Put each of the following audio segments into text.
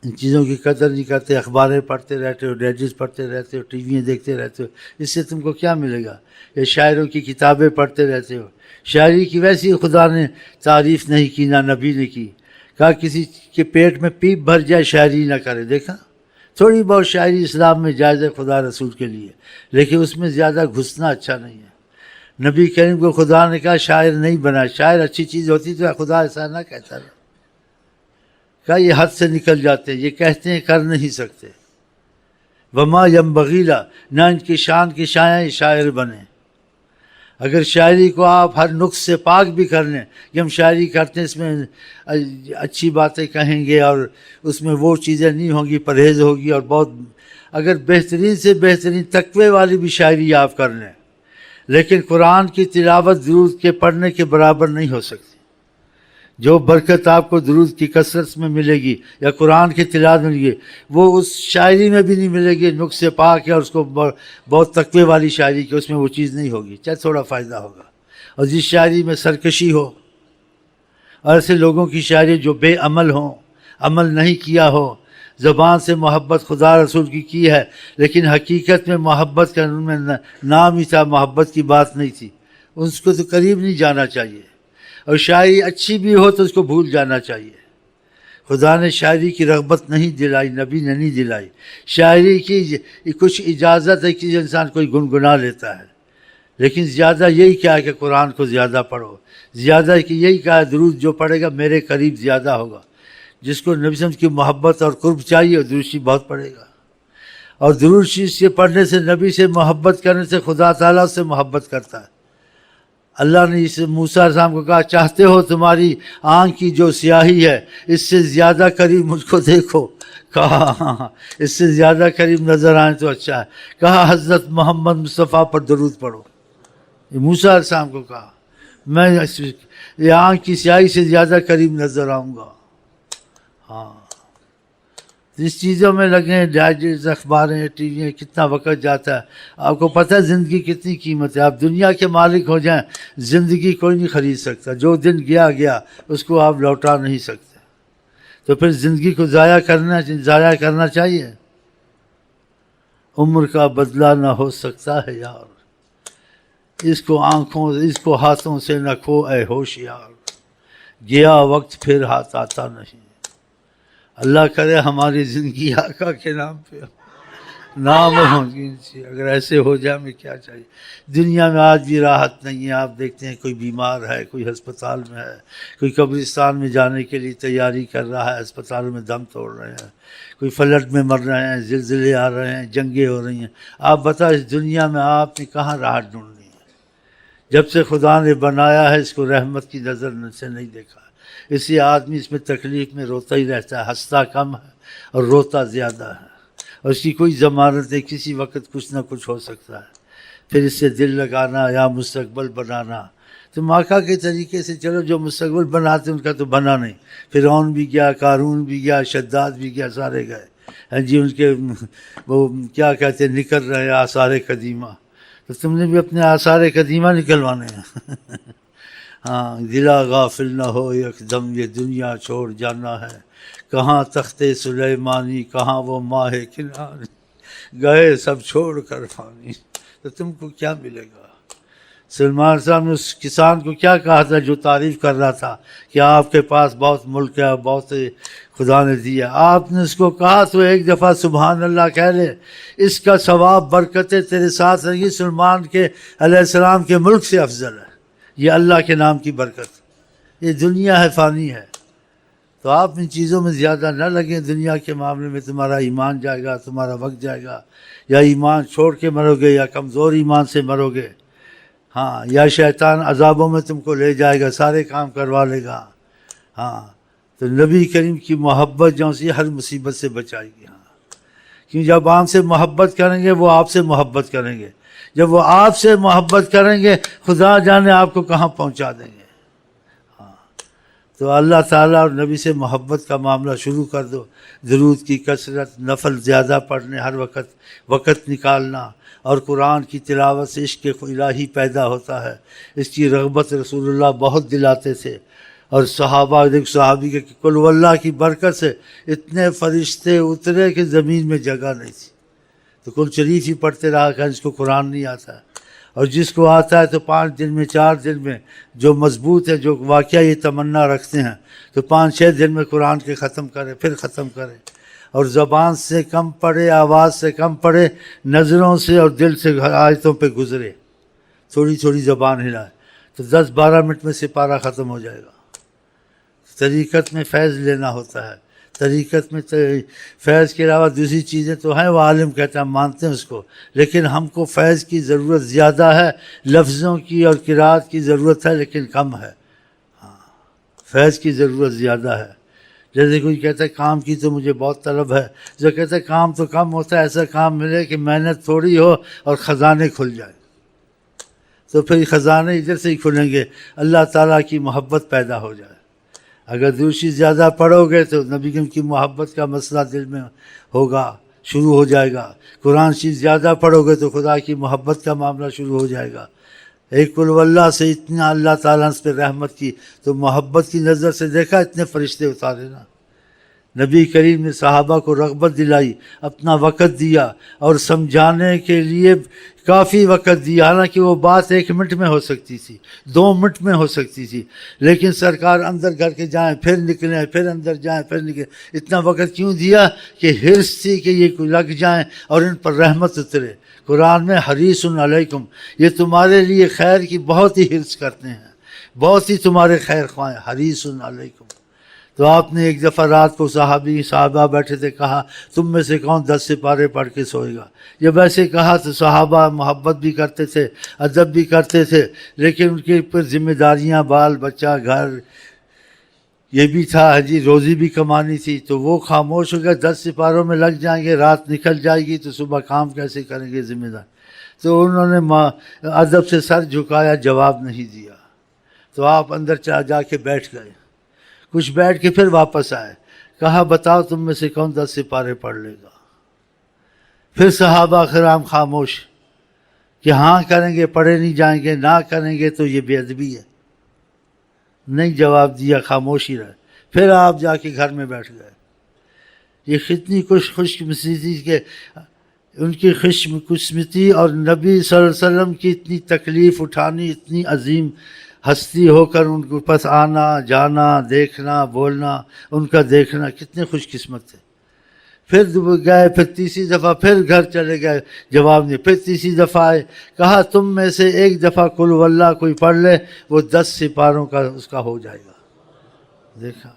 ان چیزوں کی قدر نہیں کرتے، اخباریں پڑھتے رہتے ہو، ڈیجز پڑھتے رہتے ہو، ٹی ویاں دیکھتے رہتے ہو، اس سے تم کو کیا ملے گا؟ یا شاعروں کی کتابیں پڑھتے رہتے ہو، شاعری کی ویسی خدا نے تعریف نہیں کی، نہ نبی نے کی، کہا کسی کے پیٹ میں پیپ بھر جائے شاعری نہ کرے. دیکھا، تھوڑی بہت شاعری اسلام میں جائز ہے خدا رسول کے لیے، لیکن اس میں زیادہ گھسنا اچھا نہیں ہے. نبی کریم کو خدا نے کہا شاعر نہیں بنا، شاعر اچھی چیز ہوتی تو خدا ایسا نہ کہتا نا. کہا یہ حد سے نکل جاتے ہیں، یہ کہتے ہیں کر نہیں سکتے. وما ينبغي له، نہ ان کی شان کی شایع شاعر بنے. اگر شاعری کو آپ ہر نقص سے پاک بھی کر لیں کہ ہم شاعری کرتے ہیں اس میں اچھی باتیں کہیں گے اور اس میں وہ چیزیں نہیں ہوں گی، پرہیز ہوگی، اور بہت اگر بہترین سے بہترین تقوی والی بھی شاعری آپ کر لیں، لیکن قرآن کی تلاوت درود کے پڑھنے کے برابر نہیں ہو سکتی. جو برکت آپ کو درود کی کثرت میں ملے گی یا قرآن کی تلاوت ملے گی، وہ اس شاعری میں بھی نہیں ملے گی. نقص پاک ہے اور اس کو بہت تقوی والی شاعری کی، اس میں وہ چیز نہیں ہوگی، چاہے تھوڑا فائدہ ہوگا. اور جس شاعری میں سرکشی ہو، اور ایسے لوگوں کی شاعری جو بے عمل ہوں، عمل نہیں کیا ہو، زبان سے محبت خدا رسول کی ہے لیکن حقیقت میں محبت کا ان میں نام ہی تھا، محبت کی بات نہیں تھی، اس کو تو قریب نہیں جانا چاہیے. اور شاعری اچھی بھی ہو تو اس کو بھول جانا چاہیے. خدا نے شاعری کی رغبت نہیں دلائی، نبی نے نہیں دلائی. شاعری کی کچھ اجازت ہے کہ انسان کوئی گنگنا لیتا ہے، لیکن زیادہ یہی کیا ہے کہ قرآن کو زیادہ پڑھو، زیادہ کہ یہی کہا ہے درود جو پڑھے گا میرے قریب زیادہ ہوگا. جس کو نبی صلی اللہ علیہ وسلم کی محبت اور قرب چاہیے وہ درود شریف بہت پڑھے گا. اور درود شریف سے پڑھنے سے، نبی سے محبت کرنے سے خدا تعالیٰ سے محبت کرتا ہے. اللہ نے اس موسیٰ علیہ السلام کو کہا چاہتے ہو تمہاری آنکھ کی جو سیاہی ہے اس سے زیادہ قریب مجھ کو دیکھو؟ کہا ہاں، اس سے زیادہ قریب نظر آئیں تو اچھا ہے. کہا حضرت محمد مصطفیٰ پر درود پڑھو. یہ موسیٰ علیہ السلام کو کہا میں یہ آنکھ کی سیاہی سے زیادہ قریب نظر آؤں گا. ہاں، جس چیزوں میں لگیں، ڈائجسٹ، اخباریں، ٹی وی، کتنا وقت جاتا ہے. آپ کو پتہ ہے زندگی کتنی قیمت ہے. آپ دنیا کے مالک ہو جائیں، زندگی کوئی نہیں خرید سکتا. جو دن گیا گیا، اس کو آپ لوٹا نہیں سکتے. تو پھر زندگی کو ضائع کرنا چاہیے. عمر کا بدلہ نہ ہو سکتا ہے یار، اس کو آنکھوں، اس کو ہاتھوں سے نہ کھو اے ہوشیار، گیا وقت پھر ہاتھ آتا نہیں. اللہ کرے ہماری زندگی آقا کے نام پہ نام ہوگی. اگر ایسے ہو جائے ہمیں کیا چاہیے. دنیا میں آج بھی راحت نہیں ہے. آپ دیکھتے ہیں کوئی بیمار ہے، کوئی ہسپتال میں ہے، کوئی قبرستان میں جانے کے لیے تیاری کر رہا ہے، ہسپتال میں دم توڑ رہے ہیں، کوئی فلڈ میں مر رہے ہیں، زلزلے آ رہے ہیں، جنگیں ہو رہی ہیں. آپ بتائیں اس دنیا میں آپ نے کہاں راحت ڈھونڈنی ہے؟ جب سے خدا نے بنایا ہے اس کو رحمت کی نظر سے نہیں دیکھا. اس لیے آدمی اس میں تکلیف میں روتا ہی رہتا ہے. ہنستا کم ہے اور روتا زیادہ ہے، اور اس کی کوئی ضمانت ہے، کسی وقت کچھ نہ کچھ ہو سکتا ہے. پھر اس سے دل لگانا یا مستقبل بنانا. تو آقا کے طریقے سے چلو، جو مستقبل بناتے ان کا تو بنا نہیں. فرعون بھی گیا، قارون بھی گیا، شداد بھی گیا، سارے گئے. ہاں جی، ان کے وہ کیا کہتے ہیں نکل رہے ہیں آثار قدیمہ. تو تم نے بھی اپنے آثار قدیمہ نکلوانے ہیں. ہاں، دلا غافل نہ ہو یک دم یہ دنیا چھوڑ جانا ہے. کہاں تخت سلیمانی، کہاں وہ ماہ کنعانی، گئے سب چھوڑ کر فانی. تو تم کو کیا ملے گا؟ سلمان صاحب نے اس کسان کو کیا کہا تھا جو تعریف کر رہا تھا کہ آپ کے پاس بہت ملک ہے، بہت خدا نے دیا. آپ نے اس کو کہا تو ایک دفعہ سبحان اللہ کہہ لے، اس کا ثواب برکتیں تیرے ساتھ رہیں گی، سلمان کے علیہ السلام کے ملک سے افضل ہے. یہ اللہ کے نام کی برکت. یہ دنیا ہے، فانی ہے. تو آپ ان چیزوں میں زیادہ نہ لگیں. دنیا کے معاملے میں تمہارا ایمان جائے گا، تمہارا وقت جائے گا. یا ایمان چھوڑ کے مرو گے یا کمزور ایمان سے مرو گے. ہاں، یا شیطان عذابوں میں تم کو لے جائے گا، سارے کام کروا لے گا. ہاں، تو نبی کریم کی محبت جو سی ہر مصیبت سے بچائے گی. ہاں، کیونکہ جب آپ سے محبت کریں گے وہ آپ سے محبت کریں گے. جب وہ آپ سے محبت کریں گے خدا جانے آپ کو کہاں پہنچا دیں گے. ہاں، تو اللہ تعالیٰ اور نبی سے محبت کا معاملہ شروع کر دو. درود کی کثرت، نفل زیادہ پڑھنے، ہر وقت نکالنا. اور قرآن کی تلاوت سے عشق الہی پیدا ہوتا ہے. اس کی رغبت رسول اللہ بہت دلاتے تھے. اور صحابہ دیکھ صحابی کے قل واللہ کی برکت سے اتنے فرشتے اترے کہ زمین میں جگہ نہیں تھی، تو قل شریف ہی پڑھتے رہا کہ جس کو قرآن نہیں آتا ہے، اور جس کو آتا ہے تو 5 دن میں 4 دن میں جو مضبوط ہے، جو واقعہ یہ تمنا رکھتے ہیں، تو 5-6 دن میں قرآن کے ختم کرے، پھر ختم کرے، اور زبان سے کم پڑھے، آواز سے کم پڑھے، نظروں سے اور دل سے آیتوں پہ گزرے، تھوڑی تھوڑی زبان ہلائے، تو 10-12 منٹ میں سپارہ ختم ہو جائے گا۔ طریقت میں فیض لینا ہوتا ہے، طریقت میں فیض کے علاوہ دوسری چیزیں تو ہیں، وہ عالم کہتا ہے، ہم مانتے ہیں اس کو، لیکن ہم کو فیض کی ضرورت زیادہ ہے، لفظوں کی اور قرات کی ضرورت ہے لیکن کم ہے، فیض کی ضرورت زیادہ ہے۔ جیسے کوئی کہتا ہے کام کی تو مجھے بہت طلب ہے، جو کہتا ہے کام تو کم ہوتا ہے، ایسا کام ملے کہ محنت تھوڑی ہو اور خزانے کھل جائیں، تو پھر خزانے ادھر سے ہی کھلیں گے، اللہ تعالیٰ کی محبت پیدا ہو جائے۔ اگر دوسری زیادہ پڑھو گے تو نبی کریم کی محبت کا مسئلہ دل میں ہوگا، شروع ہو جائے گا۔ قرآن شریف زیادہ پڑھو گے تو خدا کی محبت کا معاملہ شروع ہو جائے گا۔ ایک قل واللہ سے اتنا اللہ تعالیٰ نے اس پہ رحمت کی، تو محبت کی نظر سے دیکھا اتنے فرشتے اتارے نا۔ نبی کریم نے صحابہ کو رغبت دلائی، اپنا وقت دیا اور سمجھانے کے لیے کافی وقت دیا، حالانکہ وہ بات 1 منٹ میں ہو سکتی تھی، 2 منٹ میں ہو سکتی تھی، لیکن سرکار اندر گھر کے جائیں پھر نکلیں، پھر اندر جائیں پھر نکلیں۔ اتنا وقت کیوں دیا؟ کہ حرص تھی کہ یہ لگ جائیں اور ان پر رحمت اترے۔ قرآن میں حریص علیکم، یہ تمہارے لیے خیر کی بہت ہی حرص کرتے ہیں، بہت ہی تمہارے خیر خواہ ہیں، حریص علیکم۔ تو آپ نے ایک دفعہ رات کو صحابہ بیٹھے تھے، کہا تم میں سے کون 10 سپارے پڑھ کے سوئے گا؟ جب ایسے کہا تو صحابہ محبت بھی کرتے تھے، ادب بھی کرتے تھے، لیکن ان کے اوپر ذمہ داریاں، بال بچہ، گھر، یہ بھی تھا، جی روزی بھی کمانی تھی، تو وہ خاموش ہو گئے۔ 10 سپاروں میں لگ جائیں گے، رات نکل جائے گی تو صبح کام کیسے کریں گے ذمہ دار؟ تو انہوں نے ادب سے سر جھکایا، جواب نہیں دیا۔ تو آپ اندر جا کے بیٹھ گئے، کچھ بیٹھ کے پھر واپس آئے، کہا بتاؤ تم میں سے کون 10 سپارے پڑھ لے گا؟ پھر صحابہ کرام خاموش کہ ہاں کریں گے پڑھے نہیں جائیں گے، نہ کریں گے تو یہ بے ادبی ہے۔ نہیں جواب دیا، خاموشی رہے۔ پھر آپ جا کے گھر میں بیٹھ گئے۔ یہ کتنی خوش قسمتی کہ ان کی خوش قسمتی، اور نبی صلی اللہ علیہ وسلم کی اتنی تکلیف اٹھانی، اتنی عظیم ہستی ہو کر ان کے پاس آنا جانا، دیکھنا بولنا، ان کا دیکھنا، کتنے خوش قسمت تھے۔ پھر گئے، پھر تیسری دفعہ پھر گھر چلے گئے، جواب نہیں۔ پھر تیسری دفعہ آئے، کہا تم میں سے ایک دفعہ قل واللہ کوئی پڑھ لے، وہ 10 سپاروں کا اس کا ہو جائے گا۔ دیکھا،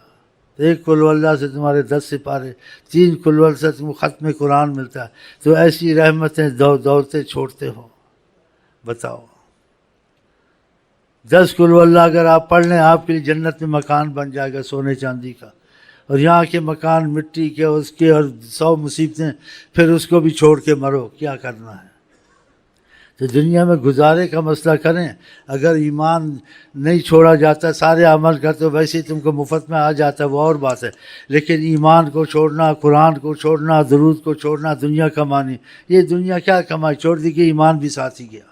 ایک قل واللہ سے تمہارے 10 سپارے، 3 قل واللہ سے تم ختم قرآن ملتا ہے، تو ایسی رحمتیں دوڑتے چھوڑتے ہو، بتاؤ۔ 10 قل واللہ اگر آپ پڑھ لیں، آپ کے لیے جنت میں مکان بن جائے گا سونے چاندی کا، اور یہاں کے مکان مٹی کے، اس کے اور 100 مصیبتیں، پھر اس کو بھی چھوڑ کے مرو، کیا کرنا ہے؟ تو دنیا میں گزارے کا مسئلہ کریں۔ اگر ایمان نہیں چھوڑا جاتا، سارے عمل کرتے، ویسے ہی تم کو مفت میں آ جاتا ہے، وہ اور بات ہے، لیکن ایمان کو چھوڑنا، قرآن کو چھوڑنا، درود کو چھوڑنا، دنیا کمانی، یہ دنیا کیا کمائی، چھوڑ دی کہ ایمان بھی ساتھ ہی گیا۔